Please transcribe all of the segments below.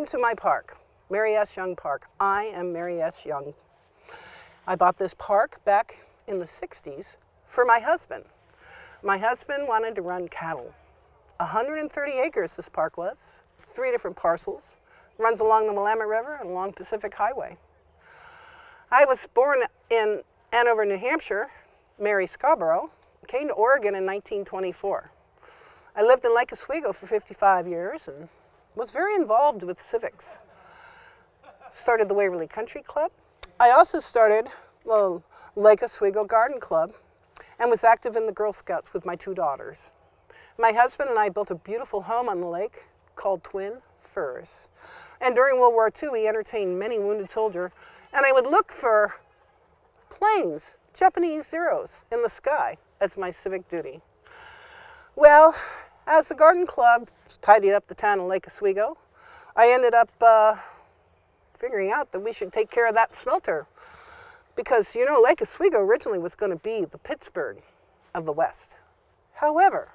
Welcome to my park, Mary S. Young Park. I am Mary S. Young. I bought this park back in the 60s for my husband. My husband wanted to run cattle. 130 acres this park was, 3 different parcels, runs along the Willamette River and along Pacific Highway. I was born in Andover, New Hampshire, Mary Scarborough, came to Oregon in 1924. I lived in Lake Oswego for 55 years and was very involved with civics. Started the Waverly Country Club. I also started the Lake Oswego Garden Club and was active in the Girl Scouts with my 2 daughters. My husband and I built a beautiful home on the lake called Twin Firs. And during World War II, we entertained many wounded soldiers, and I would look for planes, Japanese Zeros, in the sky as my civic duty. Well, as the garden club tidied up the town of Lake Oswego, I ended up figuring out that we should take care of that smelter. Because, you know, Lake Oswego originally was going to be the Pittsburgh of the West. However,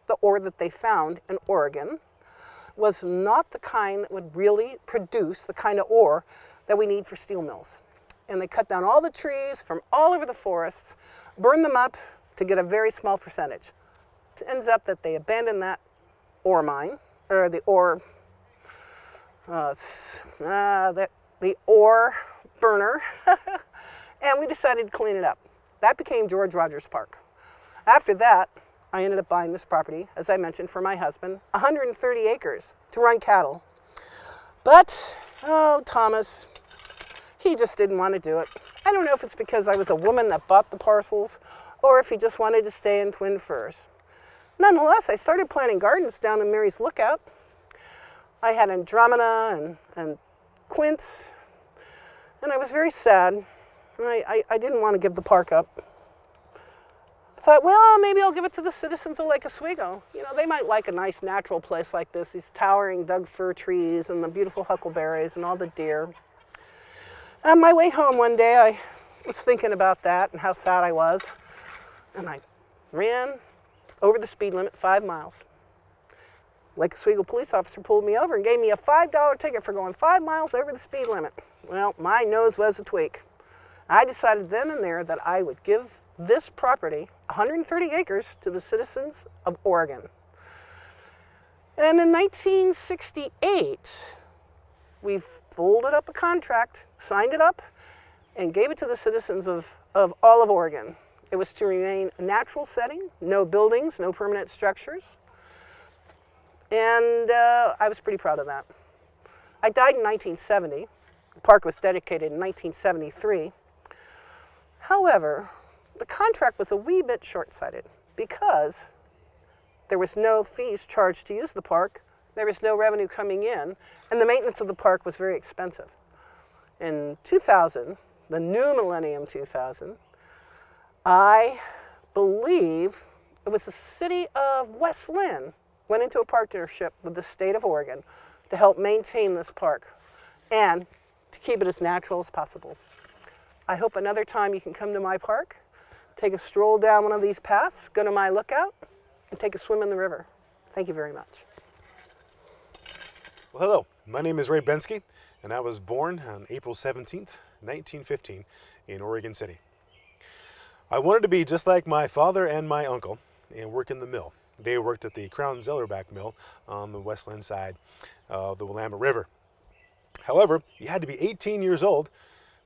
the ore that they found in Oregon was not the kind that would really produce the kind of ore that we need for steel mills. And they cut down all the trees from all over the forests, burned them up to get a very small percentage. It ends up that they abandoned that ore mine, or the ore, the ore burner, and we decided to clean it up. That became George Rogers Park. After that, I ended up buying this property, as I mentioned, for my husband, 130 acres to run cattle. But, oh, Thomas, he just didn't want to do it. I don't know if it's because I was a woman that bought the parcels, or if he just wanted to stay in Twin Firs. Nonetheless, I started planting gardens down in Mary's Lookout. I had Andromeda and quince, and I was very sad. And I didn't want to give the park up. I thought, well, maybe I'll give it to the citizens of Lake Oswego. You know, they might like a nice natural place like this, these towering Doug fir trees and the beautiful huckleberries and all the deer. On my way home one day, I was thinking about that and how sad I was, and I ran over the speed limit 5 miles. Lake Oswego police officer pulled me over and gave me a $5 ticket for going 5 miles over the speed limit. Well, my nose was a tweak. I decided then and there that I would give this property, 130 acres, to the citizens of Oregon. And in 1968, we folded up a contract, signed it up, and gave it to the citizens of all of Oregon. It was to remain a natural setting, no buildings, no permanent structures. And I was pretty proud of that. I died in 1970. The park was dedicated in 1973. However, the contract was a wee bit short-sighted because there was no fees charged to use the park, there was no revenue coming in, and the maintenance of the park was very expensive. In 2000, the new millennium 2000, I believe it was the city of West Linn went into a partnership with the state of Oregon to help maintain this park and to keep it as natural as possible. I hope another time you can come to my park, take a stroll down one of these paths, go to my lookout, and take a swim in the river. Thank you very much. Well, hello, my name is Ray Penske, and I was born on April 17th, 1915 in Oregon City. I wanted to be just like my father and my uncle and work in the mill. They worked at the Crown Zellerback Mill on the West Linn side of the Willamette River. However, you had to be 18 years old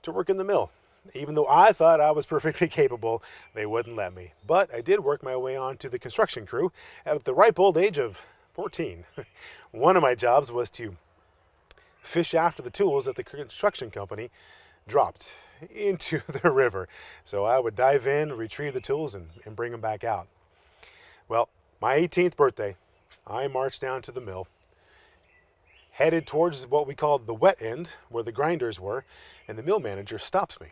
to work in the mill. Even though I thought I was perfectly capable, they wouldn't let me. But I did work my way on to the construction crew at the ripe old age of 14. One of my jobs was to fish after the tools that the construction company dropped into the river. So I would dive in, retrieve the tools, and bring them back out. Well, my 18th birthday, I marched down to the mill, headed towards what we called the wet end, where the grinders were, and the mill manager stops me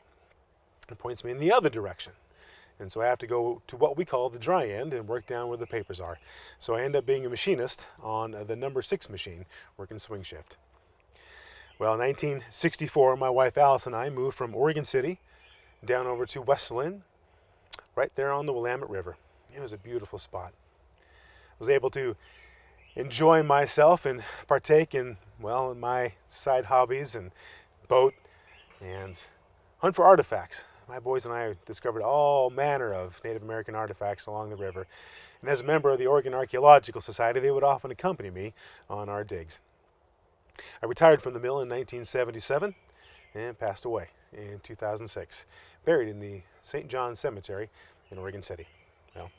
and points me in the other direction. And so I have to go to what we call the dry end and work down where the papers are. So I end up being a machinist on the number 6 machine, working swing shift. Well, in 1964, my wife Alice and I moved from Oregon City down over to West Linn, right there on the Willamette River. It was a beautiful spot. I was able to enjoy myself and partake in, well, in my side hobbies and boat and hunt for artifacts. My boys and I discovered all manner of Native American artifacts along the river. And as a member of the Oregon Archaeological Society, they would often accompany me on our digs. I retired from the mill in 1977 and passed away in 2006, buried in the St. John Cemetery in Oregon City. Well,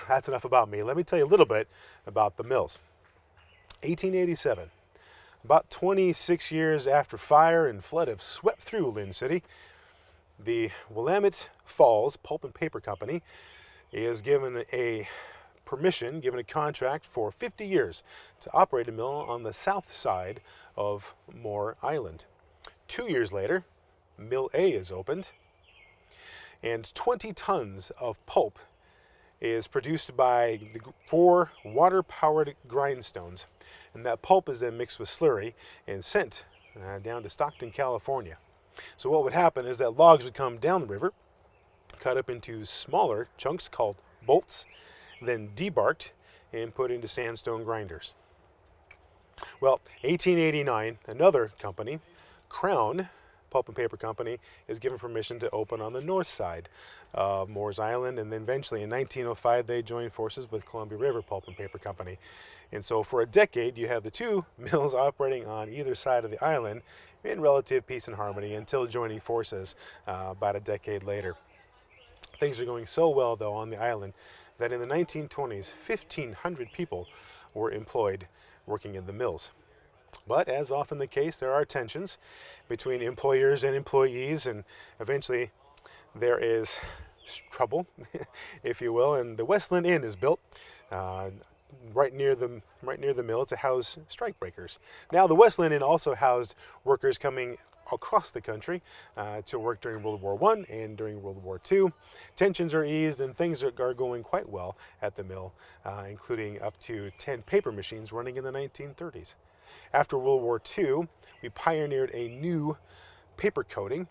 that's enough about me. Let me tell you a little bit about the mills. 1887, about 26 years after fire and flood have swept through Linn City, the Willamette Falls Pulp and Paper Company is given a contract for 50 years to operate a mill on the south side of Moore Island. 2 years later, Mill A is opened, and 20 tons of pulp is produced by the 4 water-powered grindstones. And that pulp is then mixed with slurry and sent down to Stockton, California. So what would happen is that logs would come down the river, cut up into smaller chunks called bolts, then debarked and put into sandstone grinders. Well, 1889, another company, Crown Pulp and Paper Company, is given permission to open on the north side of Moores Island, and then eventually in 1905 they joined forces with Columbia River Pulp and Paper Company. And so for a decade you have the two mills operating on either side of the island in relative peace and harmony until joining forces about a decade later. Things are going so well though on the island that in the 1920s 1,500 people were employed working in the mills. But as often the case, there are tensions between employers and employees, and eventually there is trouble, if you will, and the West Linn Inn is built right near the mill to house strikebreakers. Now, the West Linn Inn also housed workers coming across the country to work during World War I and during World War II. Tensions are eased and things are going quite well at the mill, including up to 10 paper machines running in the 1930s. After World War II, we pioneered a new paper coating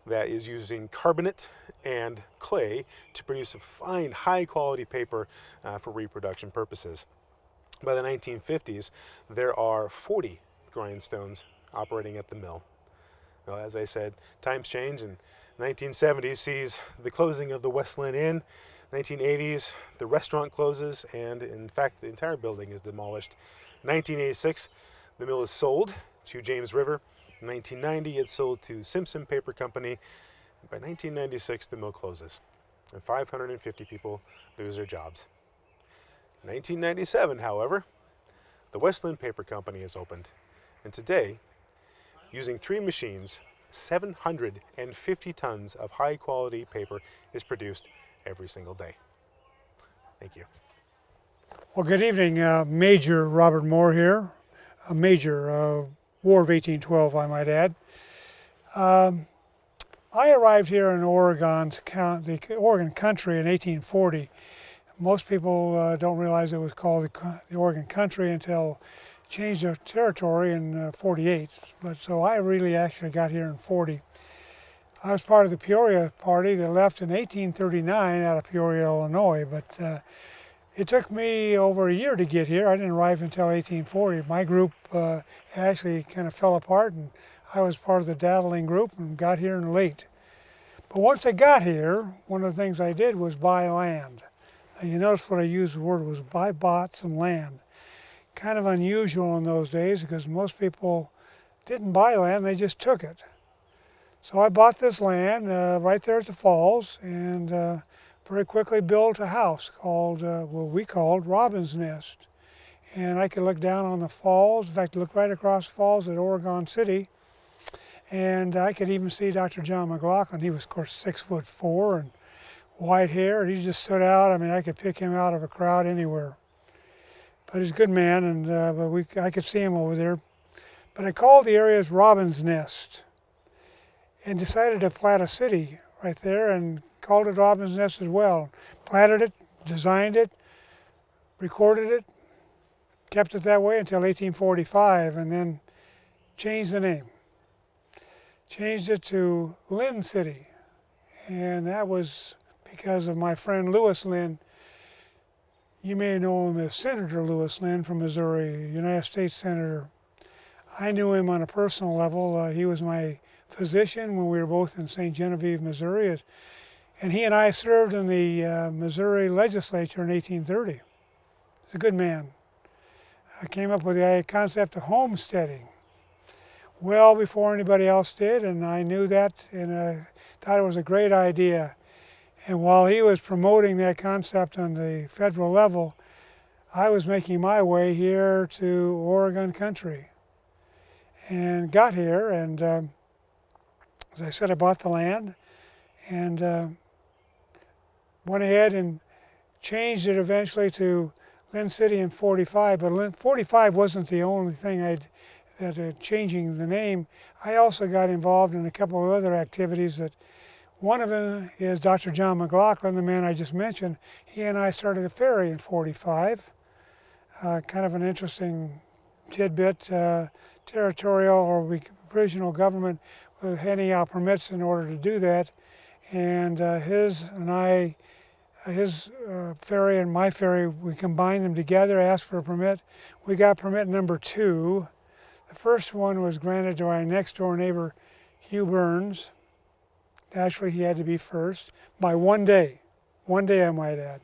that is using carbonate and clay to produce a fine, high-quality paper for reproduction purposes. By the 1950s, there are 40 grindstones operating at the mill. Well, as I said, times change, and 1970s sees the closing of the West Linn Inn. 1980s, the restaurant closes, and in fact, the entire building is demolished. 1986, the mill is sold to James River. In 1990, it's sold to Simpson Paper Company. By 1996, the mill closes, and 550 people lose their jobs. In 1997, however, the West Linn Paper Company is opened, and today, using 3 machines, 750 tons of high-quality paper is produced every single day. Thank you. Well, good evening. Major Robert Moore here, a major, War of 1812, I might add. I arrived here in the Oregon country in 1840. Most people don't realize it was called the Oregon country until it changed their territory in 48. But so I really actually got here in 40. I was part of the Peoria Party that left in 1839 out of Peoria, Illinois, but it took me over a year to get here. I didn't arrive until 1840. My group actually kind of fell apart, and I was part of the daddling group and got here late. But once I got here, one of the things I did was buy land. Now, you notice what I used the word was I bought some land. Kind of unusual in those days because most people didn't buy land, they just took it. So I bought this land right there at the falls and very quickly built a house called, what we called Robin's Nest. And I could look down on the falls, in fact, look right across the falls at Oregon City. And I could even see Dr. John McLean. He was, of course, 6'4" and white hair. And he just stood out. I mean, I could pick him out of a crowd anywhere. But he's a good man, and I could see him over there. But I called the area Robin's Nest and decided to plant a city right there and called it Robin's Nest as well. Planted it, designed it, recorded it, kept it that way until 1845, and then changed the name. Changed it to Linn City, and that was because of my friend Lewis Linn. You may know him as Senator Lewis Linn from Missouri, United States Senator. I knew him on a personal level. He was my physician when we were both in St. Genevieve, Missouri. And he and I served in the Missouri legislature in 1830. He's a good man. I came up with the concept of homesteading well before anybody else did, and I knew that and thought it was a great idea. And while he was promoting that concept on the federal level, I was making my way here to Oregon country and got here. And as I said, I bought the land and went ahead and changed it eventually to Linn City in 45, but 45 wasn't the only thing changing the name. I also got involved in a couple of other activities. One of them is Dr. John McLaughlin, the man I just mentioned. He and I started a ferry in 45, kind of an interesting tidbit. Territorial or regional government was handing out permits in order to do that, and his ferry and my ferry, we combined them together, asked for a permit. We got permit number 2. The first one was granted to our next door neighbor, Hugh Burns. Actually, he had to be first by 1 day. 1 day, I might add.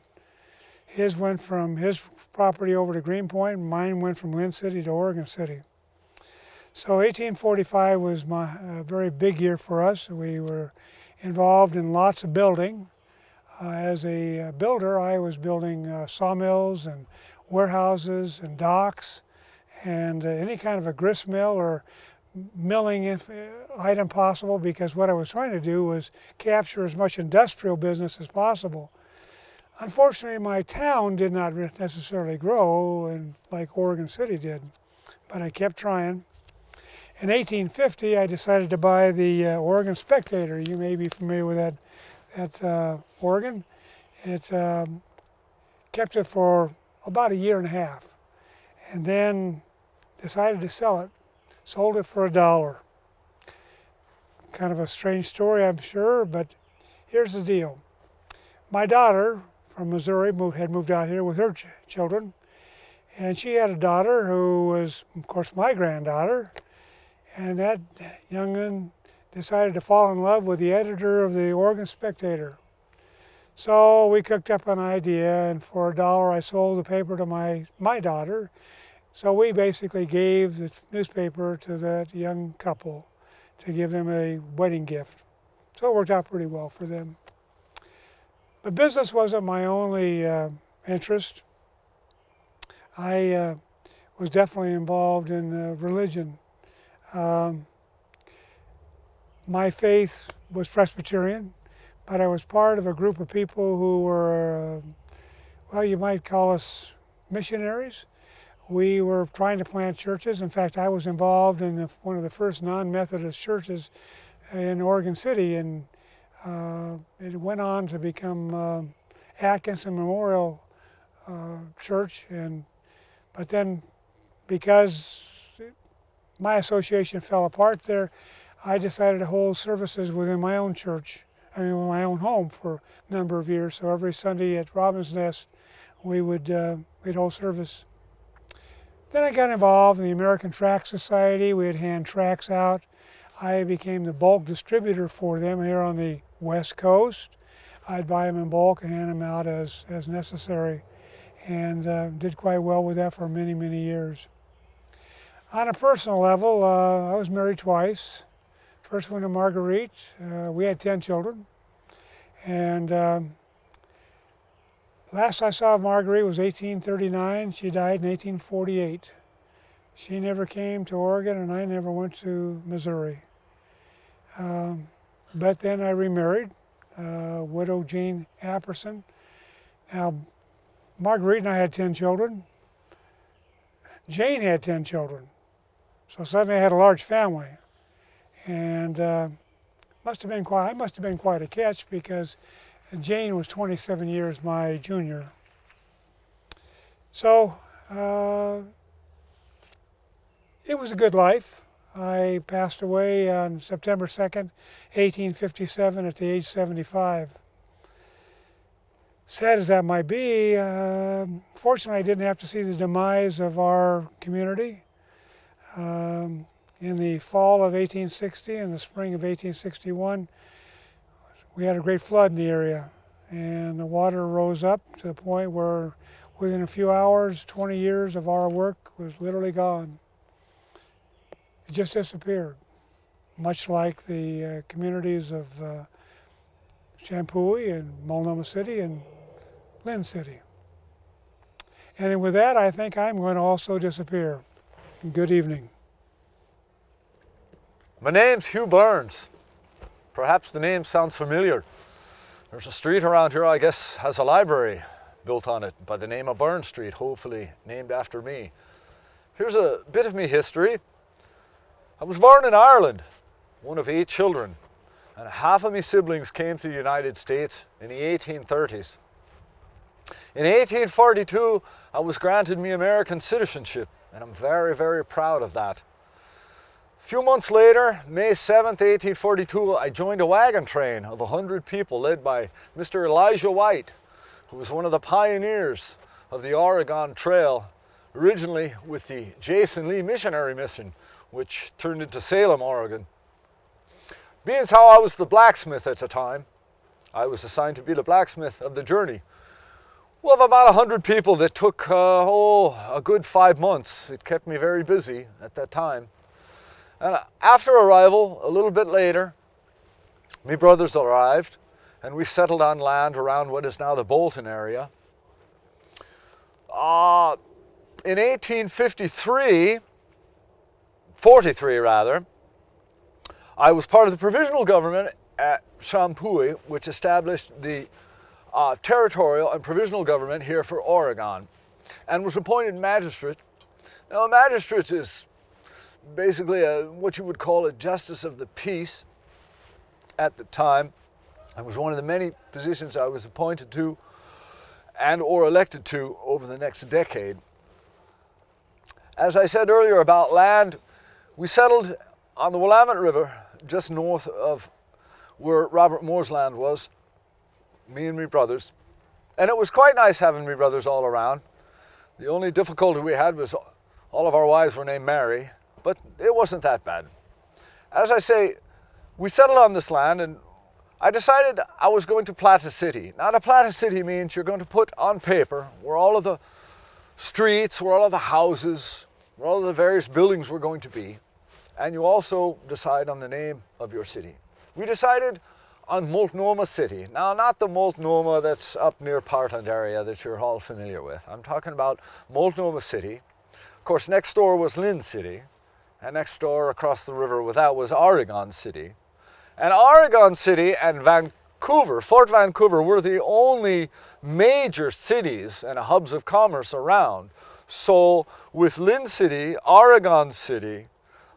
His went from his property over to Greenpoint, mine went from Linn City to Oregon City. So 1845 was a very big year for us. We were involved in lots of building. As a builder, I was building sawmills and warehouses and docks and any kind of a grist mill or milling item possible, because what I was trying to do was capture as much industrial business as possible. Unfortunately, my town did not necessarily grow like Oregon City did, but I kept trying. In 1850, I decided to buy the Oregon Spectator. You may be familiar with that organ. It kept it for about a year and a half, and then decided to sell it. Sold it for $1. Kind of a strange story, I'm sure, but here's the deal. My daughter from Missouri had moved out here with her children, and she had a daughter who was, of course, my granddaughter, and that young'un decided to fall in love with the editor of the Oregon Spectator. So we cooked up an idea, and for $1 I sold the paper to my daughter. So we basically gave the newspaper to that young couple to give them a wedding gift. So it worked out pretty well for them. But business wasn't my only interest. I was definitely involved in religion. My faith was Presbyterian, but I was part of a group of people who were, well, you might call us missionaries. We were trying to plant churches. In fact, I was involved in one of the first non-Methodist churches in Oregon City, and it went on to become Atkinson Memorial Church. But then, because my association fell apart there, I decided to hold services within my own church, my own home for a number of years. So every Sunday at Robin's Nest, we'd hold service. Then I got involved in the American Tract Society. We'd hand tracts out. I became the bulk distributor for them here on the West Coast. I'd buy them in bulk and hand them out as necessary, and did quite well with that for many, many years. On a personal level, I was married twice. First one to Marguerite. We had 10 children, and last I saw of Marguerite was 1839. She died in 1848. She never came to Oregon, and I never went to Missouri. But then I remarried, widow Jane Apperson. Now, Marguerite and I had 10 children. Jane had 10 children. So suddenly I had a large family. And I must have been quite a catch, because Jane was 27 years my junior. So it was a good life. I passed away on September 2nd, 1857 at the age of 75. sad as that might be, fortunately I didn't have to see the demise of our community. In the fall of 1860 and the spring of 1861, we had a great flood in the area, and the water rose up to the point where within a few hours, 20 years of our work was literally gone. It just disappeared, much like the communities of Champoeg and Multnomah City and Linn City. And with that, I think I'm going to also disappear. Good evening. My name's Hugh Burns. Perhaps the name sounds familiar. There's a street around here, I guess, has a library built on it by the name of Burns Street, hopefully named after me. Here's a bit of me history. I was born in Ireland, one of 8 children, and half of my siblings came to the United States in the 1830s. In 1842, I was granted me American citizenship, and I'm very, very proud of that. A few months later, May 7th, 1842, I joined a wagon train of 100 people led by Mr. Elijah White, who was one of the pioneers of the Oregon Trail, originally with the Jason Lee Missionary Mission, which turned into Salem, Oregon. Being as how I was the blacksmith at the time, I was assigned to be the blacksmith of the journey. We have about 100 people that took, a good 5 months. It kept me very busy at that time. And after arrival, a little bit later, my brothers arrived, and we settled on land around what is now the Bolton area. In 1843, 43 rather, I was part of the provisional government at Champoeg, which established the territorial and provisional government here for Oregon, and was appointed magistrate. Now, a magistrate is basically what you would call a justice of the peace at the time. It was one of the many positions I was appointed to and or elected to over the next decade. As I said earlier about land, we settled on the Willamette River just north of where Robert Moore's land was, me and my brothers. And it was quite nice having my brothers all around. The only difficulty we had was all of our wives were named Mary, but it wasn't that bad. As I say, we settled on this land, and I decided I was going to plat a city. Now, to plat a city means you're going to put on paper where all of the streets, where all of the houses, where all of the various buildings were going to be, and you also decide on the name of your city. We decided on Multnomah City. Now, not the Multnomah that's up near Portland area that you're all familiar with. I'm talking about Multnomah City. Of course, next door was Linn City, and next door across the river with that was Oregon City. And Oregon City and Vancouver, Fort Vancouver, were the only major cities and hubs of commerce around. So with Linn City, Oregon City,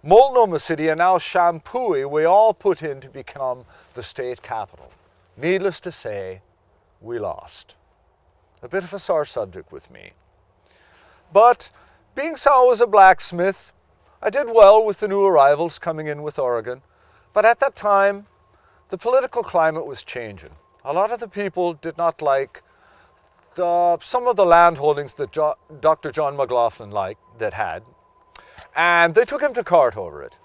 Multnomah City, and now Champoeg, we all put in to become the state capital. Needless to say, we lost. A bit of a sore subject with me. But being so I was a blacksmith, I did well with the new arrivals coming in with Oregon. But at that time, the political climate was changing. A lot of the people did not like some of the land holdings that Dr. John McLaughlin had. And they took him to court over it.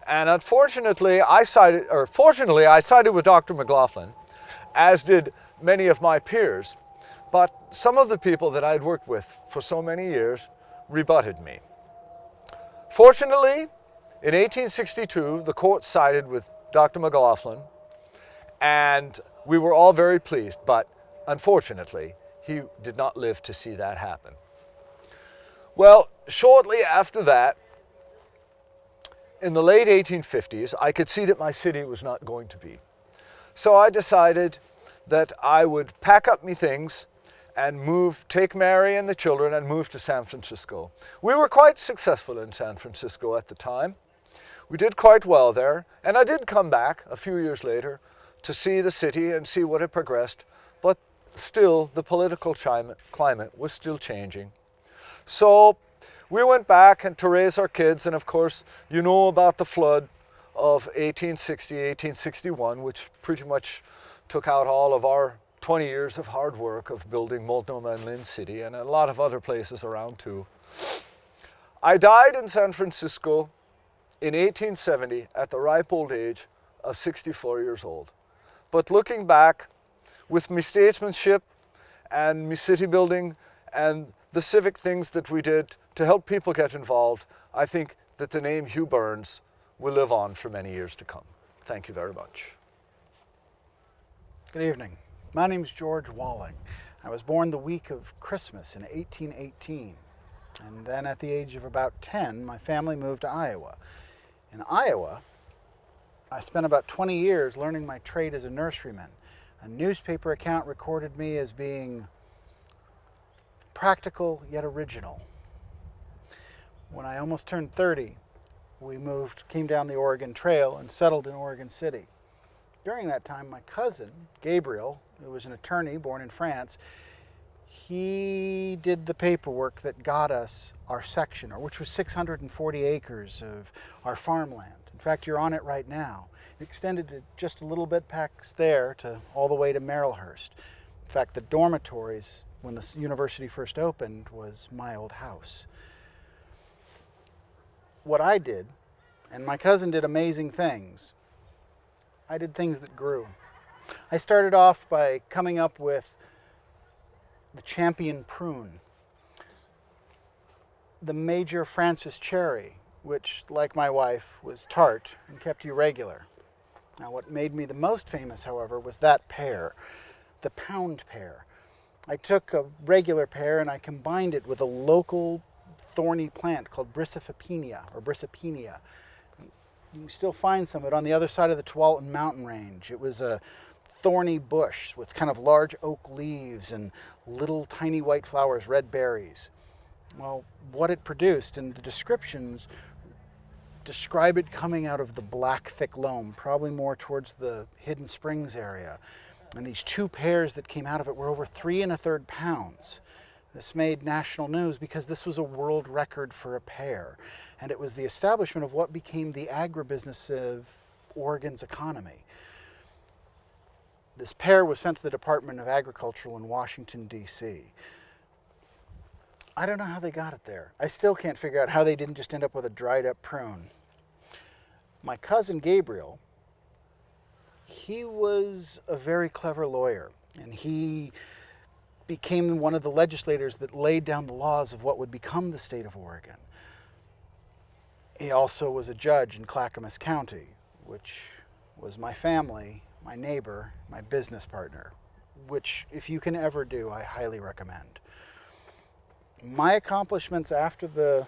And fortunately, I sided with Dr. McLaughlin, as did many of my peers. But some of the people that I'd worked with for so many years rebutted me. Fortunately, in 1862, the court sided with Dr. McLaughlin, and we were all very pleased, but unfortunately, he did not live to see that happen. Well, shortly after that, in the late 1850s, I could see that my city was not going to be. So I decided that I would pack up me things and take Mary and the children and move to San Francisco. We were quite successful in San Francisco at the time. We did quite well there, and I did come back a few years later to see the city and see what had progressed, but still the political climate was still changing. So we went back and to raise our kids, and of course, you know about the flood of 1860, 1861, which pretty much took out all of our 20 years of hard work of building Multnomah and Linn City and a lot of other places around too. I died in San Francisco in 1870 at the ripe old age of 64 years old. But looking back, with me statesmanship and me city building and the civic things that we did to help people get involved, I think that the name Hugh Burns will live on for many years to come. Thank you very much. Good evening. My name is George Walling. I was born the week of Christmas in 1818. And then at the age of about 10, my family moved to Iowa. In Iowa, I spent about 20 years learning my trade as a nurseryman. A newspaper account recorded me as being practical yet original. When I almost turned 30, we came down the Oregon Trail and settled in Oregon City. During that time, my cousin, Gabriel, who was an attorney born in France, he did the paperwork that got us our section, which was 640 acres of our farmland. In fact, you're on it right now. It extended to just a little bit past there to all the way to Merrillhurst. In fact, the dormitories, when the university first opened, was my old house. What I did, and my cousin did amazing things, I did things that grew. I started off by coming up with the champion prune, the major Francis cherry, which, like my wife, was tart and kept you regular. Now, what made me the most famous, however, was that pear, the pound pear. I took a regular pear and I combined it with a local thorny plant called Bryssopepenia, or Bryssopenia. You can still find some of it on the other side of the Tualatin Mountain Range. It was a thorny bush with kind of large oak leaves and little tiny white flowers, red berries. Well, what it produced, and the descriptions describe it coming out of the black, thick loam, probably more towards the Hidden Springs area. And these two pears that came out of it were over 3 1/3 pounds. This made national news because this was a world record for a pear. And it was the establishment of what became the agribusiness of Oregon's economy. This pear was sent to the Department of Agriculture in Washington, D.C. I don't know how they got it there. I still can't figure out how they didn't just end up with a dried up prune. My cousin Gabriel, he was a very clever lawyer, and he became one of the legislators that laid down the laws of what would become the state of Oregon. He also was a judge in Clackamas County, which was my family, my neighbor, my business partner, which, if you can ever do, I highly recommend. My accomplishments after the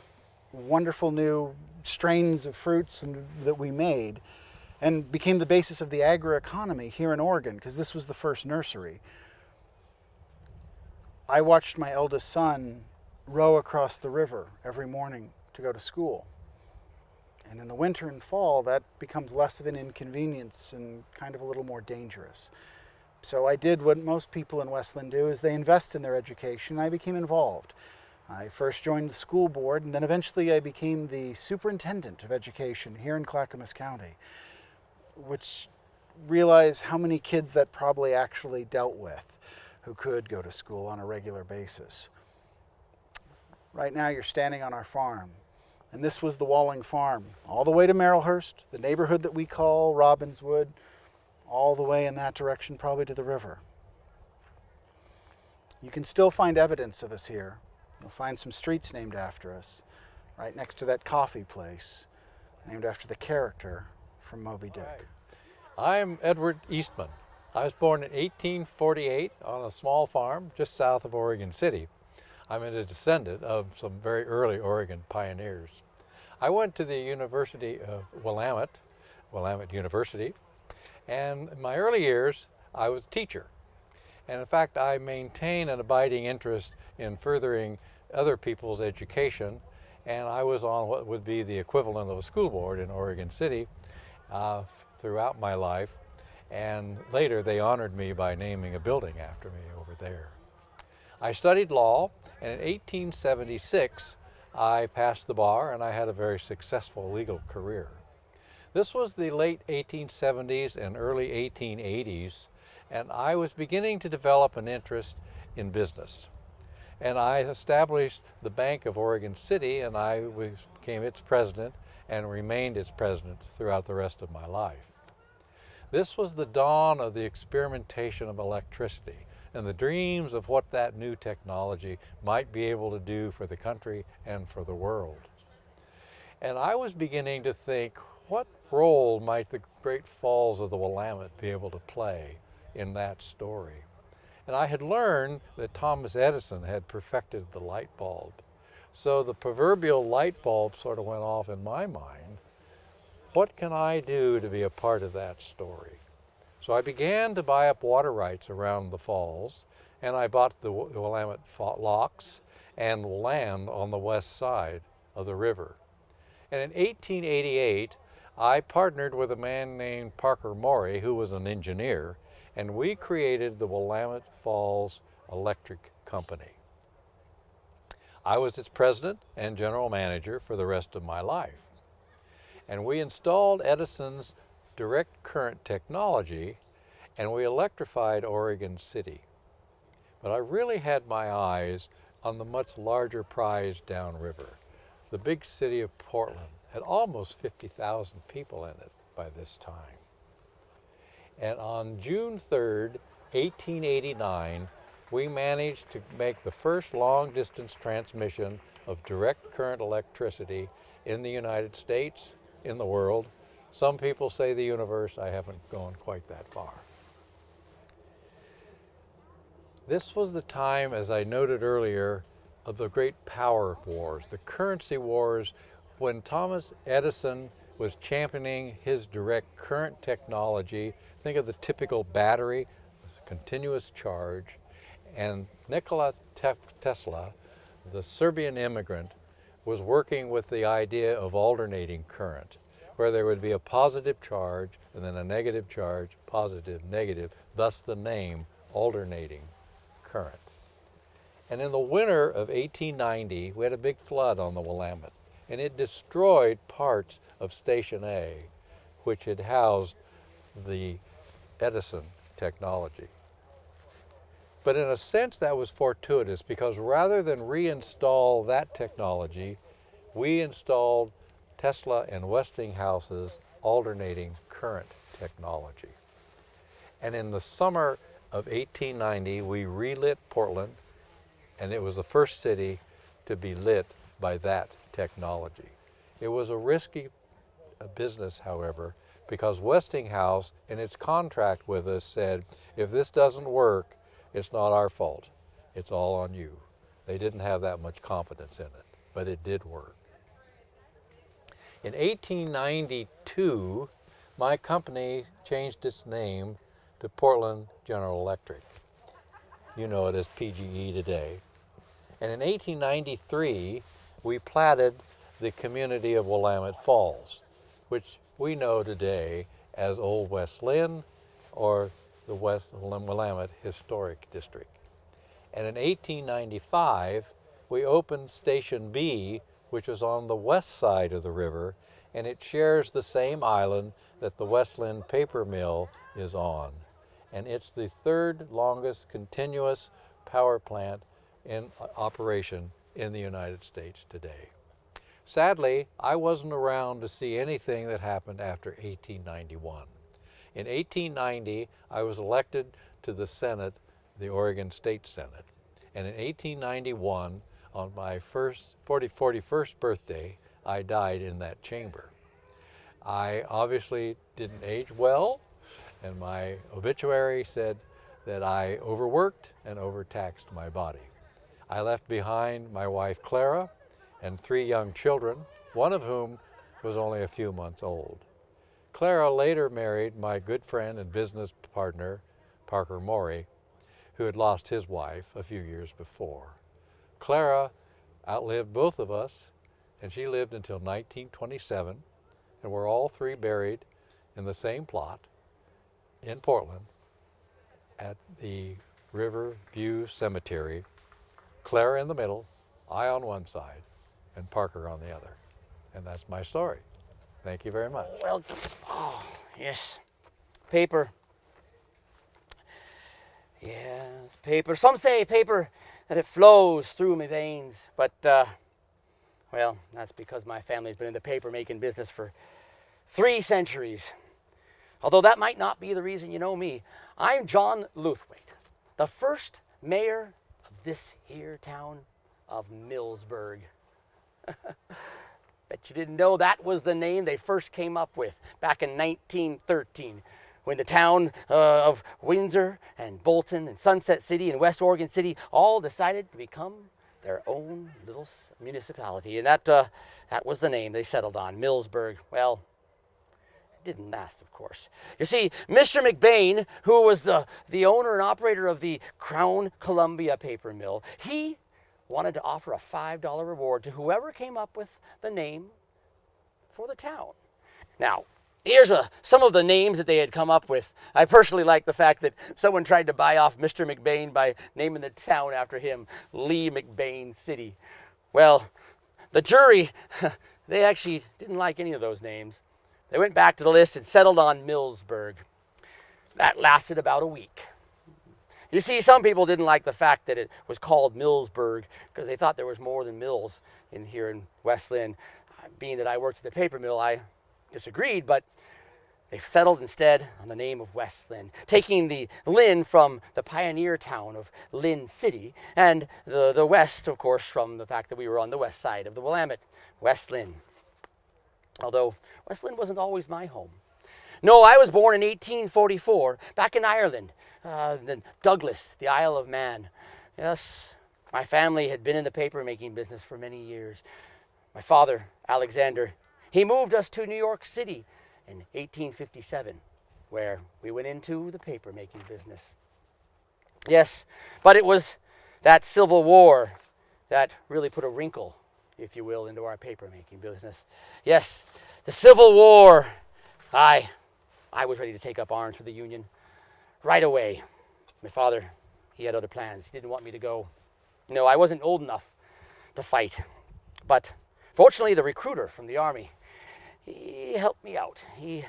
wonderful new strains of fruits that we made and became the basis of the agroeconomy here in Oregon, because this was the first nursery. I watched my eldest son row across the river every morning to go to school. And in the winter and fall, that becomes less of an inconvenience and kind of a little more dangerous. So I did what most people in West Linn do, is they invest in their education. I became involved. I first joined the school board, and then eventually I became the superintendent of education here in Clackamas County, which realized how many kids that probably actually dealt with who could go to school on a regular basis. Right now you're standing on our farm, and this was the Walling Farm, all the way to Merrillhurst, the neighborhood that we call Robbinswood, all the way in that direction, probably to the river. You can still find evidence of us here. You'll find some streets named after us, right next to that coffee place, named after the character from Moby Dick. I'm Edward Eastman. I was born in 1848 on a small farm just south of Oregon City. I'm a descendant of some very early Oregon pioneers. I went to the University of Willamette University, and in my early years I was a teacher. And in fact, I maintain an abiding interest in furthering other people's education, and I was on what would be the equivalent of a school board in Oregon City throughout my life. And later they honored me by naming a building after me over there. I studied law, and in 1876 I passed the bar, and I had a very successful legal career. This was the late 1870s and early 1880s, and I was beginning to develop an interest in business. And I established the Bank of Oregon City, and I became its president and remained its president throughout the rest of my life. This was the dawn of the experimentation of electricity and the dreams of what that new technology might be able to do for the country and for the world. And I was beginning to think, what role might the Great Falls of the Willamette be able to play in that story? And I had learned that Thomas Edison had perfected the light bulb. So the proverbial light bulb sort of went off in my mind. What can I do to be a part of that story? So I began to buy up water rights around the falls, and I bought the Willamette locks and land on the west side of the river. And in 1888, I partnered with a man named Parker Morey, who was an engineer, and we created the Willamette Falls Electric Company. I was its president and general manager for the rest of my life. And we installed Edison's direct current technology, and we electrified Oregon City. But I really had my eyes on the much larger prize downriver. The big city of Portland had almost 50,000 people in it by this time. And on June 3rd, 1889, we managed to make the first long-distance transmission of direct current electricity in the United States, in the world. Some people say the universe. I haven't gone quite that far. This was the time, as I noted earlier, of the great power wars, the currency wars, when Thomas Edison was championing his direct current technology. Think of the typical battery, continuous charge, and Nikola Tesla, the Serbian immigrant, was working with the idea of alternating current, where there would be a positive charge and then a negative charge, positive, negative, thus the name alternating current. And in the winter of 1890, we had a big flood on the Willamette, and it destroyed parts of Station A, which had housed the Edison technology. But in a sense, that was fortuitous, because rather than reinstall that technology, we installed Tesla and Westinghouse's alternating current technology. And in the summer of 1890, we relit Portland, and it was the first city to be lit by that technology. It was a risky business, however, because Westinghouse, in its contract with us, said, if this doesn't work, it's not our fault. It's all on you. They didn't have that much confidence in it, but it did work. In 1892, my company changed its name to Portland General Electric. You know it as PGE today. And in 1893, we platted the community of Willamette Falls, which we know today as Old West Linn, or the West Willamette Historic District. And in 1895, we opened Station B, which was on the west side of the river, and it shares the same island that the West Linn paper mill is on. And it's the third longest continuous power plant in operation in the United States today. Sadly, I wasn't around to see anything that happened after 1891. In 1890, I was elected to the Senate, the Oregon State Senate. And in 1891, on my 41st birthday, I died in that chamber. I obviously didn't age well, and my obituary said that I overworked and overtaxed my body. I left behind my wife Clara and 3 young children, one of whom was only a few months old. Clara later married my good friend and business partner, Parker Morey, who had lost his wife a few years before. Clara outlived both of us, and she lived until 1927, and we're all 3 buried in the same plot in Portland at the River View Cemetery, Clara in the middle, I on one side, and Parker on the other. And that's my story. Thank you very much. Welcome. Oh, yes. Paper. Yeah, paper. Some say paper that it flows through my veins, but well, that's because my family's been in the paper making business for 3 centuries. Although that might not be the reason you know me. I'm John Luthwaite, the first mayor of this here town of Millsburg. Bet you didn't know that was the name they first came up with back in 1913, when the town of Windsor and Bolton and Sunset City and West Oregon City all decided to become their own little municipality. And that was the name they settled on, Millsburg. Well, it didn't last, of course. You see, Mr. McBain, who was the owner and operator of the Crown Columbia paper mill, he wanted to offer a $5 reward to whoever came up with the name for the town. Now, here's some of the names that they had come up with. I personally like the fact that someone tried to buy off Mr. McBain by naming the town after him, Lee McBain City. Well, the jury, they actually didn't like any of those names. They went back to the list and settled on Millsburg. That lasted about a week. You see, some people didn't like the fact that it was called Millsburg because they thought there was more than mills here in West Linn. Being that I worked at the paper mill, I disagreed, but they settled instead on the name of West Linn, taking the Linn from the pioneer town of Linn City, and the west, of course, from the fact that we were on the west side of the Willamette, West Linn. Although West Linn wasn't always my home. No, I was born in 1844, back in Ireland, in Douglas, the Isle of Man. Yes, my family had been in the paper-making business for many years. My father, Alexander, he moved us to New York City in 1857, where we went into the paper-making business. Yes, but it was that Civil War that really put a wrinkle, if you will, into our paper-making business. Yes, the Civil War. I was ready to take up arms for the Union right away. My father, he had other plans. He didn't want me to go. No, I wasn't old enough to fight. But fortunately, the recruiter from the Army, he helped me out. He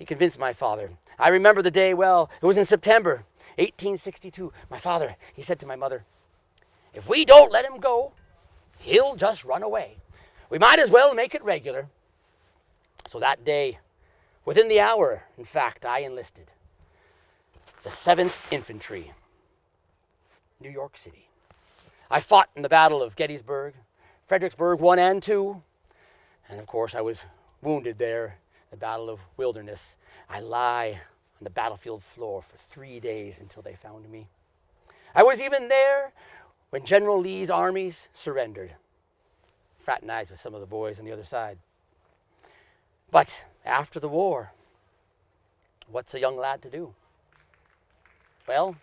convinced my father. I remember the day well. It was in September 1862. My father, he said to my mother, "If we don't let him go, he'll just run away. We might as well make it regular." So that day, within the hour, in fact, I enlisted. The 7th Infantry, New York City. I fought in the Battle of Gettysburg, Fredericksburg 1 and 2, and of course I was wounded there, the Battle of Wilderness. I lie on the battlefield floor for 3 days until they found me. I was even there when General Lee's armies surrendered. Fraternized with some of the boys on the other side. But after the war, what's a young lad to do? Well,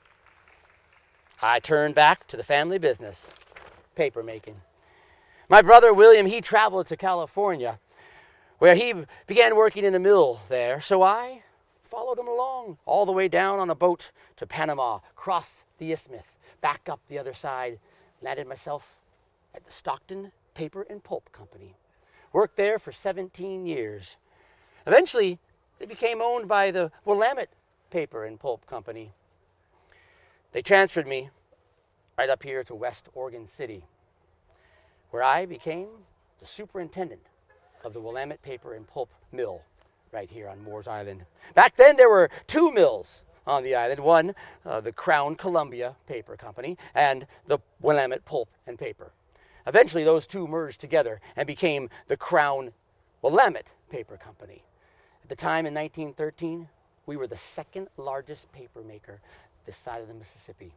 I turned back to the family business, paper making. My brother William, he traveled to California, where he began working in the mill there. So I followed him along all the way down on a boat to Panama, crossed the Eastman, back up the other side, landed myself at the Stockton Paper and Pulp Company. Worked there for 17 years. Eventually, they became owned by the Willamette Paper and Pulp Company. They transferred me right up here to West Oregon City, where I became the superintendent of the Willamette Paper and Pulp Mill right here on Moores Island. Back then, there were 2 mills on the island. One, the Crown Columbia Paper Company, and the Willamette Pulp and Paper. Eventually, those 2 merged together and became the Crown Willamette Paper Company. At the time in 1913, we were the 2nd largest paper maker this side of the Mississippi.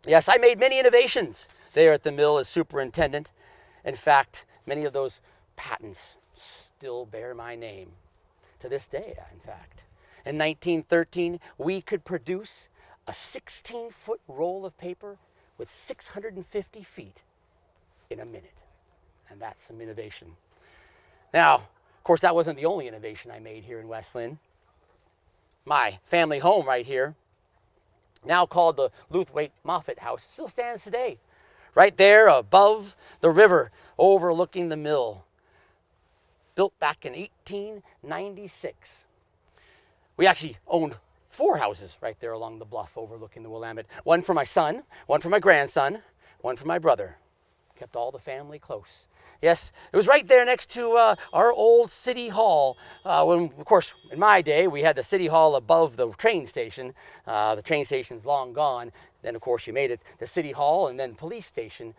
Yes, I made many innovations there at the mill as superintendent. In fact, many of those patents still bear my name to this day, in fact. In 1913, we could produce a 16-foot roll of paper with 650 feet in a minute. And that's some innovation. Now, of course, that wasn't the only innovation I made here in West Linn. My family home right here, now called the Luthwaite Moffett House, still stands today. Right there above the river, overlooking the mill. Built back in 1896. We actually owned 4 houses right there along the bluff overlooking the Willamette. One for my son, one for my grandson, one for my brother. Kept all the family close. Yes, it was right there next to our old city hall. When, of course, in my day, we had the city hall above the train station. The train station's long gone. Then, of course, you made it the city hall and then police station.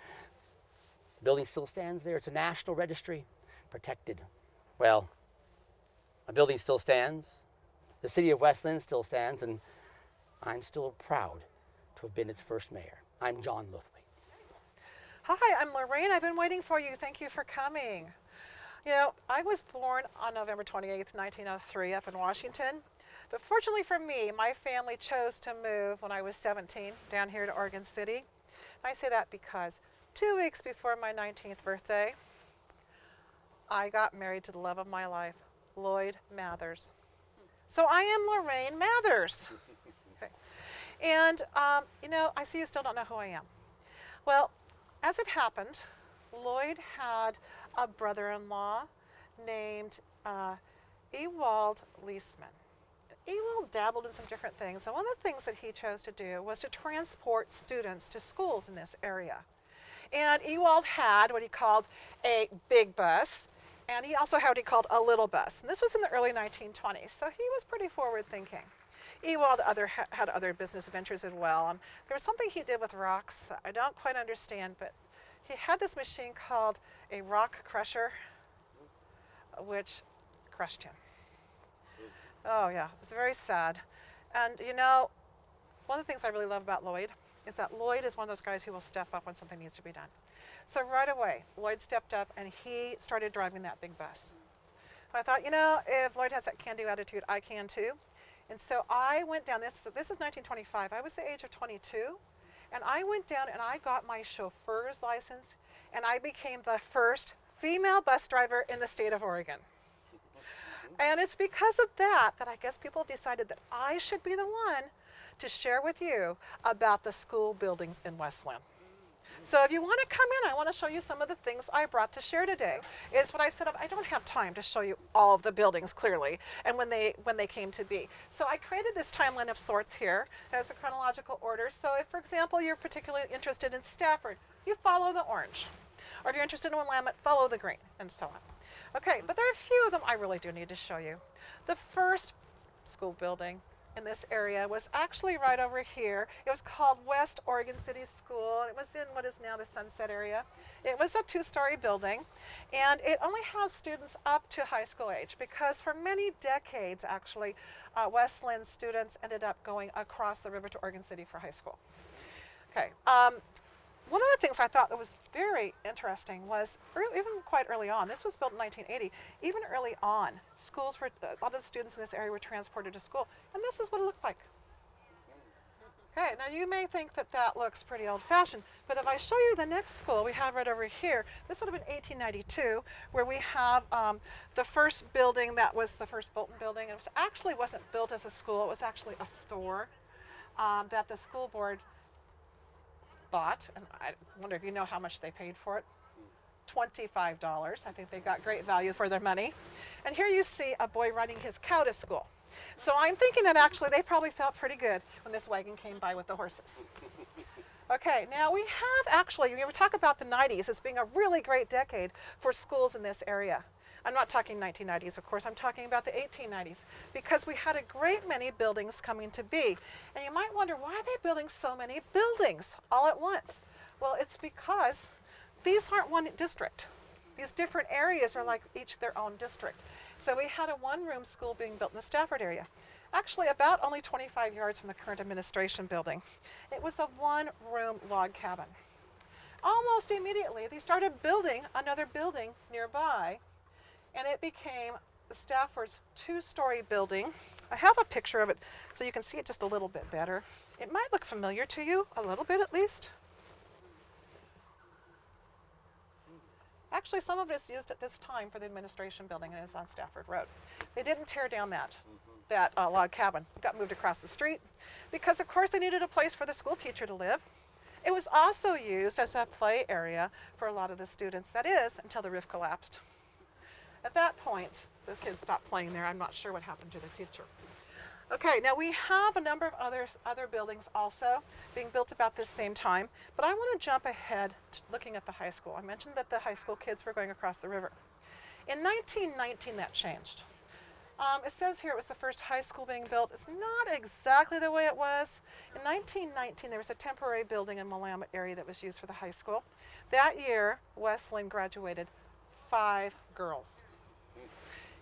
The building still stands there. It's a national registry, protected. Well, a building still stands. The city of West Linn still stands, and I'm still proud to have been its first mayor. I'm John Luthway. Hi, I'm Lorraine. I've been waiting for you. Thank you for coming. You know, I was born on November 28th, 1903 up in Washington. But fortunately for me, my family chose to move when I was 17 down here to Oregon City. And I say that because 2 weeks before my 19th birthday, I got married to the love of my life, Lloyd Mathers. So I am Lorraine Mathers. Okay. And, you know, I see you still don't know who I am. Well, as it happened, Lloyd had a brother-in-law named Ewald Eastman. Ewald dabbled in some different things, and one of the things that he chose to do was to transport students to schools in this area. And Ewald had what he called a big bus, and he also had what he called a little bus. And this was in the early 1920s, so he was pretty forward-thinking. Ewald had other business ventures as well. There was something he did with rocks that I don't quite understand, but he had this machine called a rock crusher, which crushed him. Oh yeah, it's very sad. And you know, one of the things I really love about Lloyd is that Lloyd is one of those guys who will step up when something needs to be done. So right away, Lloyd stepped up and he started driving that big bus. I thought, you know, if Lloyd has that can-do attitude, I can too. And so I went down, this is 1925, I was the age of 22, and I went down and I got my chauffeur's license, and I became the first female bus driver in the state of Oregon. And it's because of that I guess people decided that I should be the one to share with you about the school buildings in West Linn. So if you want to come in, I want to show you some of the things I brought to share today. Is what I set up. I don't have time to show you all of the buildings clearly and when they came to be. So I created this timeline of sorts here as a chronological order. So if, for example, you're particularly interested in Stafford, you follow the orange. Or if you're interested in Willamette, follow the green, and so on. Okay, but there are a few of them I really do need to show you. The first school building in this area was actually right over here. It was called West Oregon City School. It was in what is now the Sunset area. It was a 2-story building, and it only has students up to high school age because for many decades, actually, West Linn students ended up going across the river to Oregon City for high school. Okay. One of the things I thought that was very interesting was even quite early on, this was built in 1980, even early on, schools were, a lot of the students in this area were transported to school, and this is what it looked like. Okay, now you may think that that looks pretty old-fashioned, but if I show you the next school we have right over here, this would have been 1892, where we have the first building that was the first Bolton building. It actually wasn't built as a school, it was actually a store that the school board bought, and I wonder if you know how much they paid for it. $25. I think they got great value for their money. And here you see a boy riding his cow to school. So I'm thinking that actually they probably felt pretty good when this wagon came by with the horses. Okay, now we have actually, we talk about the 90s as being a really great decade for schools in this area. I'm not talking 1990s, of course, I'm talking about the 1890s, because we had a great many buildings coming to be. And you might wonder, why are they building so many buildings all at once? Well, it's because these aren't one district. These different areas are like each their own district. So we had a one-room school being built in the Stafford area, actually about only 25 yards from the current administration building. It was a one-room log cabin. Almost immediately, they started building another building nearby, and it became the Stafford's 2-story building. I have a picture of it so you can see it just a little bit better. It might look familiar to you, a little bit at least. Actually, some of it is used at this time for the administration building, and it's on Stafford Road. They didn't tear down that log cabin. It got moved across the street because, of course, they needed a place for the school teacher to live. It was also used as a play area for a lot of the students, that is, until the roof collapsed. At that point, the kids stopped playing there. I'm not sure what happened to the teacher. Okay, now we have a number of other buildings also being built about this same time, but I want to jump ahead to looking at the high school. I mentioned that the high school kids were going across the river. In 1919, that changed. It says here it was the first high school being built. It's not exactly the way it was. In 1919, there was a temporary building in Willamette area that was used for the high school. That year, West Linn graduated 5 girls.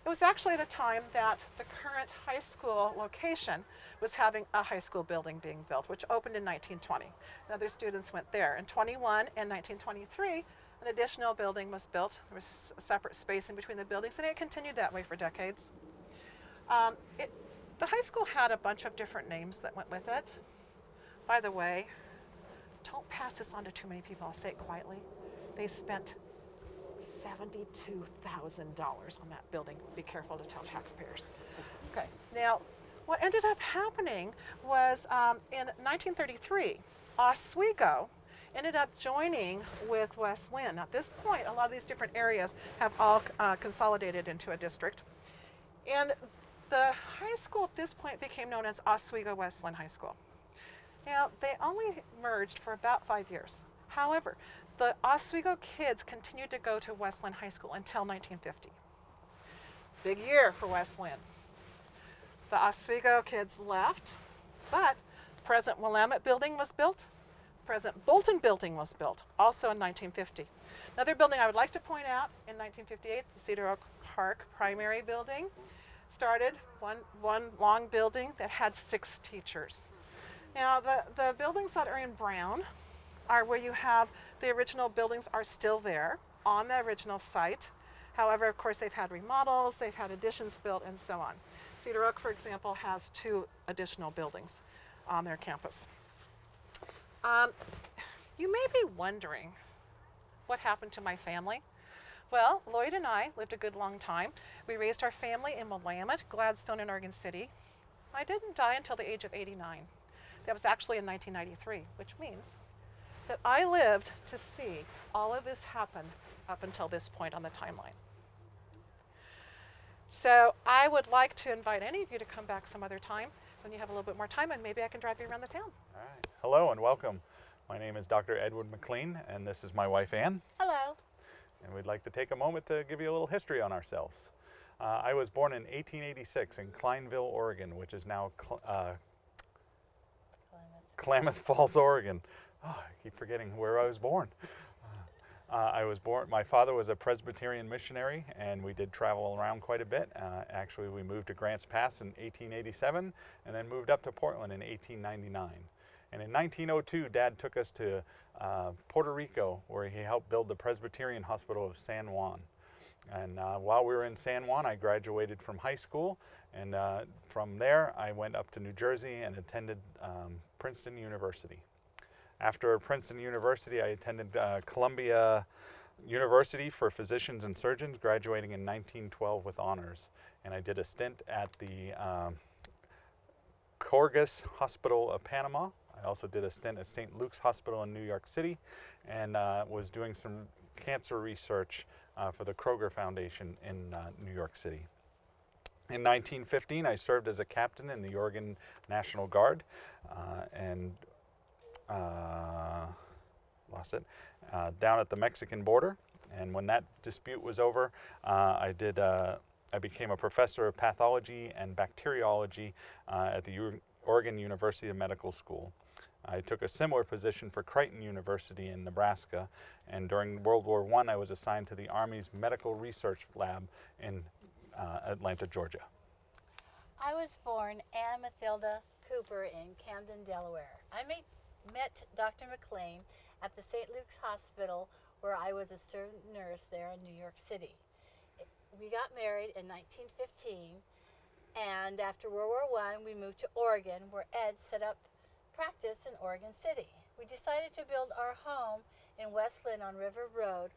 It was actually at a time that the current high school location was having a high school building being built, which opened in 1920. And other students went there. In 21 and 1923, an additional building was built. There was a separate space in between the buildings, and it continued that way for decades. The high school had a bunch of different names that went with it. By the way, don't pass this on to too many people. I'll say it quietly. They spent $72,000 on that building. Be careful to tell taxpayers. Okay, now what ended up happening was in 1933, Oswego ended up joining with West Linn. At this point, a lot of these different areas have all consolidated into a district. And the high school at this point became known as Oswego West Linn High School. Now, they only merged for about 5 years. However, the Oswego kids continued to go to West Linn High School until 1950. Big year for West Linn. The Oswego kids left, but present Willamette building was built. Present Bolton building was built, also in 1950. Another building I would like to point out, in 1958, the Cedar Oak Park primary building started, one long building that had 6 teachers. Now, the buildings that are in brown are where you have the original buildings are still there on the original site. However, of course, they've had remodels, they've had additions built, and so on. Cedar Oak, for example, has 2 additional buildings on their campus. You may be wondering what happened to my family. Well, Lloyd and I lived a good long time. We raised our family in Willamette, Gladstone, and Oregon City. I didn't die until the age of 89. That was actually in 1993, which means that I lived to see all of this happen up until this point on the timeline. So I would like to invite any of you to come back some other time when you have a little bit more time, and maybe I can drive you around the town. All right. Hello and welcome. My name is Dr. Edward McLean, and this is my wife, Ann. Hello. And we'd like to take a moment to give you a little history on ourselves. I was born in 1886 in Kleinville, Oregon, which is now Klamath Falls, Oregon. Oh, I keep forgetting where I was born. My father was a Presbyterian missionary, and we did travel around quite a bit. Actually, we moved to Grants Pass in 1887, and then moved up to Portland in 1899. And in 1902, Dad took us to Puerto Rico, where he helped build the Presbyterian Hospital of San Juan. And while we were in San Juan, I graduated from high school, and from there, I went up to New Jersey and attended Princeton University. After Princeton University, I attended Columbia University for Physicians and Surgeons, graduating in 1912 with honors. And I did a stint at the Corgus Hospital of Panama. I also did a stint at St. Luke's Hospital in New York City, and was doing some cancer research for the Kroger Foundation in New York City. In 1915, I served as a captain in the Oregon National Guard, and down at the Mexican border. And when that dispute was over, I became a professor of pathology and bacteriology at the Oregon University Medical School. I took a similar position for Creighton University in Nebraska, and during World War I, I was assigned to the Army's Medical Research Lab in Atlanta, Georgia. I was born Ann Mathilda Cooper in Camden, Delaware. I met Dr. McLean at the St. Luke's Hospital, where I was a student nurse there in New York City. We got married in 1915, and after World War I, we moved to Oregon, where Ed set up practice in Oregon City. We decided to build our home in West Linn on River Road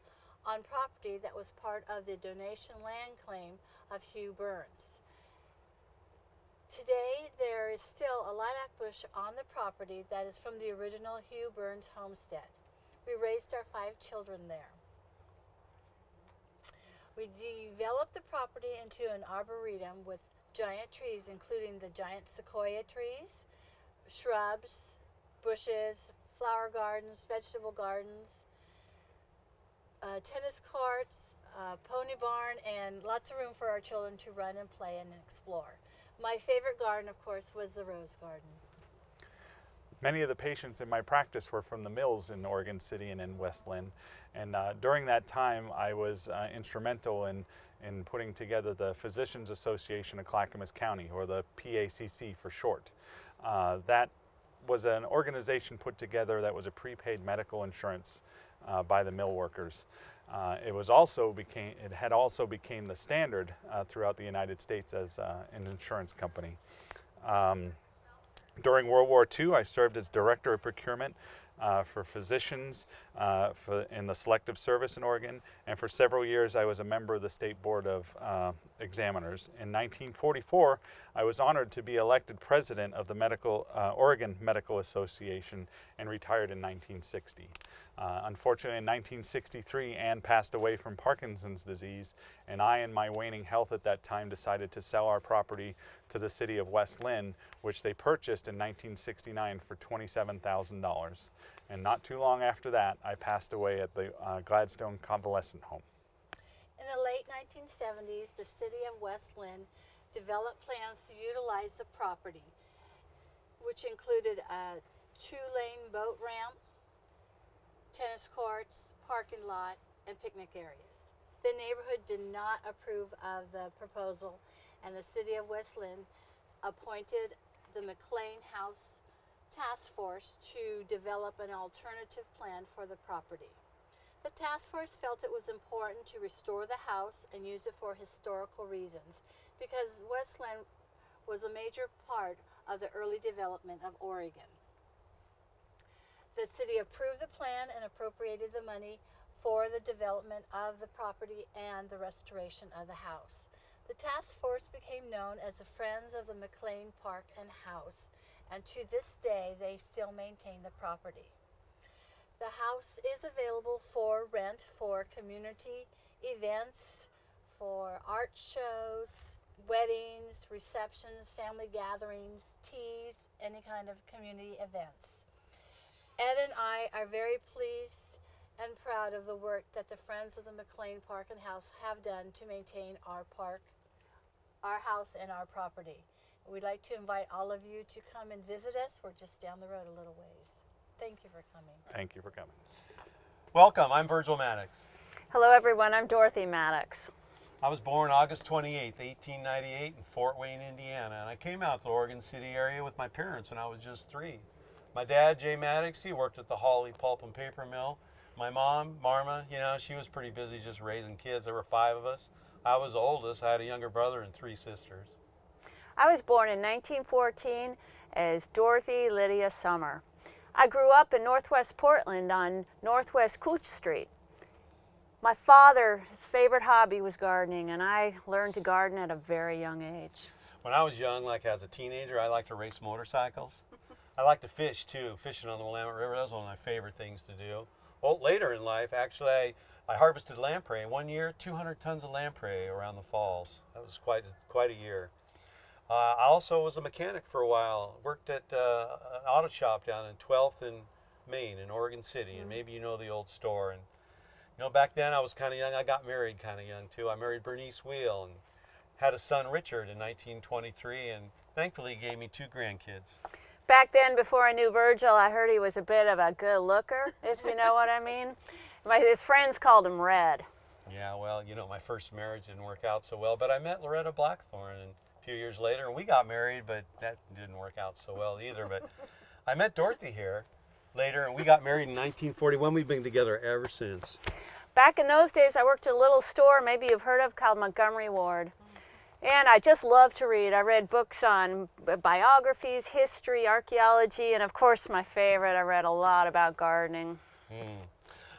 on property that was part of the donation land claim of Hugh Burns. Today, there is still a lilac bush on the property that is from the original Hugh Burns homestead. We raised our 5 children there. We developed the property into an arboretum with giant trees, including the giant sequoia trees, shrubs, bushes, flower gardens, vegetable gardens, tennis courts, pony barn, and lots of room for our children to run and play and explore. My favorite garden, of course, was the rose garden. Many of the patients in my practice were from the mills in Oregon City and in West Linn. And during that time, I was instrumental in putting together the Physicians Association of Clackamas County, or the PACC for short. That was an organization put together that was a prepaid medical insurance by the mill workers. It had also became the standard throughout the United States as an insurance company. During World War II, I served as Director of Procurement for physicians in the Selective Service in Oregon, and for several years I was a member of the State Board of Examiners. In 1944, I was honored to be elected president of the Oregon Medical Association and retired in 1960. Unfortunately, in 1963, Anne passed away from Parkinson's disease, and I, in my waning health at that time, decided to sell our property to the city of West Linn, which they purchased in 1969 for $27,000. And not too long after that, I passed away at the Gladstone Convalescent Home. In the late 1970s, the city of West Linn developed plans to utilize the property, which included a 2-lane boat ramp, tennis courts, parking lot, and picnic areas. The neighborhood did not approve of the proposal, and the city of West Linn appointed the McLean House Task Force to develop an alternative plan for the property. The task force felt it was important to restore the house and use it for historical reasons, because West Linn was a major part of the early development of Oregon. The city approved the plan and appropriated the money for the development of the property and the restoration of the house. The task force became known as the Friends of the McLean Park and House, and to this day they still maintain the property. The house is available for rent for community events, for art shows, weddings, receptions, family gatherings, teas, any kind of community events. Ed and I are very pleased and proud of the work that the Friends of the McLean Park and House have done to maintain our park, our house, and our property. We'd like to invite all of you to come and visit us. We're just down the road a little ways. Thank you for coming. Thank you for coming. Welcome, I'm Virgil Maddox. Hello everyone, I'm Dorothy Maddox. I was born August 28th, 1898 in Fort Wayne, Indiana, and I came out to the Oregon City area with my parents when I was just 3. My dad, Jay Maddox, he worked at the Hawley Pulp and Paper Mill. My mom, Marma, she was pretty busy just raising kids. There were 5 of us. I was the oldest. I had a younger brother and 3 sisters. I was born in 1914 as Dorothy Lydia Summer. I grew up in Northwest Portland on Northwest Cooch Street. My father, his favorite hobby was gardening, and I learned to garden at a very young age. When I was young, like as a teenager, I liked to race motorcycles. I liked to fish too. Fishing on the Willamette River, that was one of my favorite things to do. Well, later in life, actually, I harvested lamprey. One year, 200 tons of lamprey around the falls. That was quite a year. I also was a mechanic for a while. Worked at an auto shop down in 12th and Main in Oregon City, and maybe you know the old store. And back then I was kind of young. I got married kind of young too. I married Bernice Wheel and had a son, Richard, in 1923, and thankfully he gave me 2 grandkids. Back then, before I knew Virgil, I heard he was a bit of a good looker, if you know what I mean. His friends called him Red. Yeah, well, my first marriage didn't work out so well, but I met Loretta Blackthorne a few years later, and we got married, but that didn't work out so well either. But I met Dorothy here later, and we got married in 1941. We've been together ever since. Back in those days, I worked at a little store maybe you've heard of called Montgomery Ward. And I just love to read. I read books on biographies, history, archaeology, and of course my favorite, I read a lot about gardening.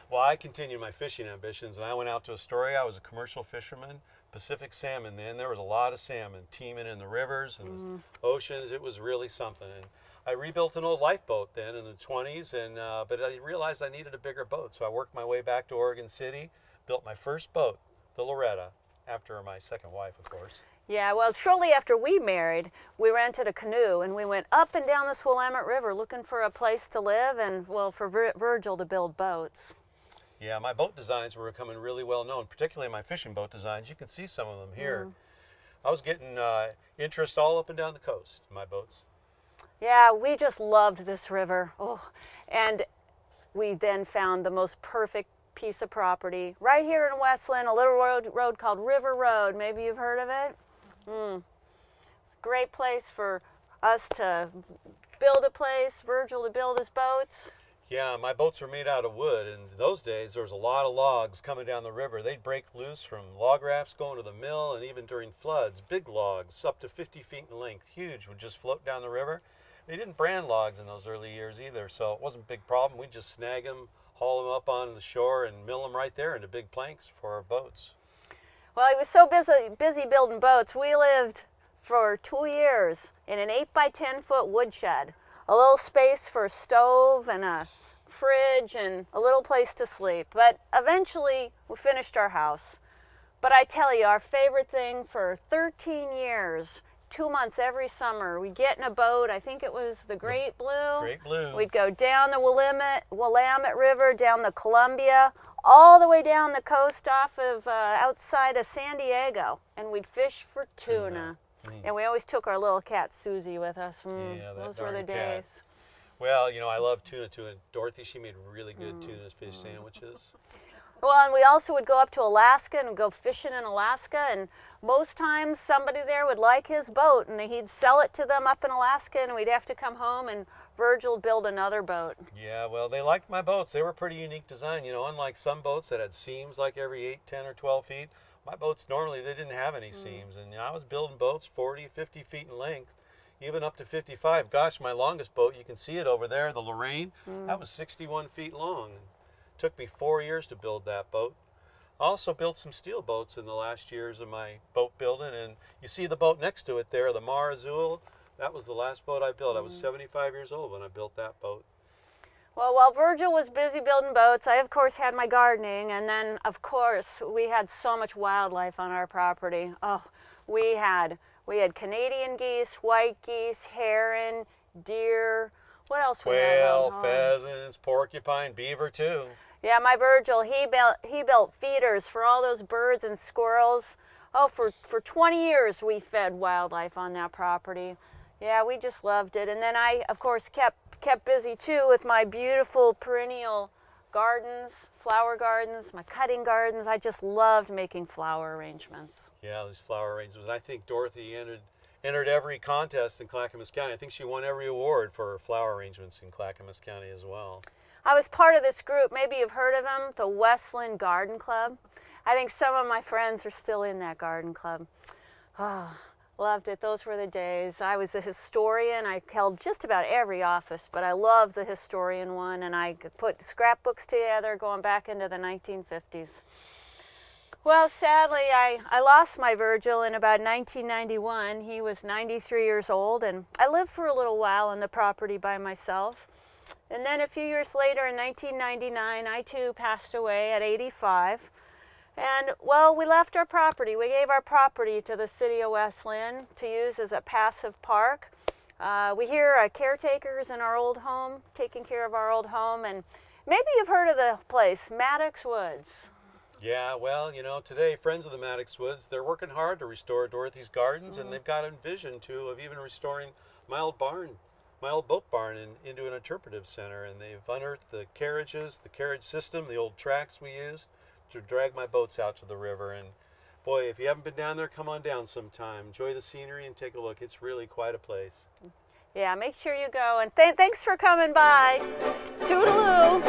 Well, I continued my fishing ambitions, and I went out to Astoria. I was a commercial fisherman, Pacific salmon then. There was a lot of salmon teeming in the rivers and the oceans. It was really something. And I rebuilt an old lifeboat then in the 20s, but I realized I needed a bigger boat. So I worked my way back to Oregon City, built my first boat, the Loretta, after my second wife, of course. Yeah, well, shortly after we married, we rented a canoe and we went up and down this Willamette River looking for a place to live and, well, for Virgil to build boats. Yeah, my boat designs were becoming really well known, particularly my fishing boat designs. You can see some of them here. I was getting interest all up and down the coast in my boats. Yeah, we just loved this river. Oh, and we then found the most perfect piece of property right here in West Linn, a little road called River Road. Maybe you've heard of it? It's a great place for us to build a place, Virgil to build his boats. Yeah, my boats were made out of wood, and in those days there was a lot of logs coming down the river. They'd break loose from log rafts going to the mill, and even during floods, big logs up to 50 feet in length, huge, would just float down the river. They didn't brand logs in those early years either, so it wasn't a big problem. We'd just snag them, haul them up on the shore, and mill them right there into big planks for our boats. Well, he was so busy building boats, we lived for 2 years in an 8 by 10 foot woodshed. A little space for a stove and a fridge and a little place to sleep. But eventually we finished our house. But I tell you, our favorite thing for 13 years, 2 months every summer, we'd get in a boat. I think it was the Great Blue. Great Blue. We'd go down the Willamette River, down the Columbia, all the way down the coast off of outside of San Diego, and we'd fish for tuna. And we always took our little cat Susie with us. Yeah, those were the darn cat. days. Well, you know, I love tuna too. And Dorothy, she made really good tuna fish sandwiches. Well, and we also would go up to Alaska and go fishing in Alaska, and most times somebody there would like his boat and he'd sell it to them up in Alaska, and we'd have to come home and Virgil build another boat. Yeah, well, they liked my boats. They were pretty unique design, you know, unlike some boats that had seams like every 8, 10, or 12 feet. My boats normally, they didn't have any seams, and you know, I was building boats 40, 50 feet in length, even up to 55. Gosh, my longest boat, you can see it over there, the Lorraine, that was 61 feet long. It took me 4 years to build that boat. I also built some steel boats in the last years of my boat building, and you see the boat next to it there, the Mar Azul. That was the last boat I built. I was 75 years old when I built that boat. Well, while Virgil was busy building boats, I of course had my gardening, and then of course we had so much wildlife on our property. Oh, we had Canadian geese, white geese, heron, deer. What else we had? Quail, pheasants, porcupine, beaver too. Yeah, my Virgil, he built feeders for all those birds and squirrels. Oh, for 20 years we fed wildlife on that property. Yeah, we just loved it. And then I, of course, kept busy too with my beautiful perennial gardens, flower gardens, my cutting gardens. I just loved making flower arrangements. Yeah, these flower arrangements. I think Dorothy entered every contest in Clackamas County. I think she won every award for her flower arrangements in Clackamas County as well. I was part of this group, maybe you've heard of them, the West Linn Garden Club. I think some of my friends are still in that garden club. Oh, loved it. Those were the days. I was a historian. I held just about every office, but I loved the historian one, and I put scrapbooks together going back into the 1950s. Well, sadly, I lost my Virgil in about 1991. He was 93 years old, and I lived for a little while on the property by myself. And then a few years later, in 1999, I too passed away at 85. And, well, we left our property. We gave our property to the city of West Linn to use as a passive park. We hear caretakers in our old home, taking care of our old home. And maybe you've heard of the place, Maddox Woods. Yeah, well, you know, today, Friends of the Maddox Woods, they're working hard to restore Dorothy's gardens, and they've got a vision, too, of even restoring my old boat barn into an interpretive center. And they've unearthed the carriages, the carriage system, the old tracks we used to drag my boats out to the river. And boy, if you haven't been down there, come on down sometime. Enjoy the scenery and take a look. It's really quite a place. Yeah, make sure you go. And thanks for coming by. Toodaloo.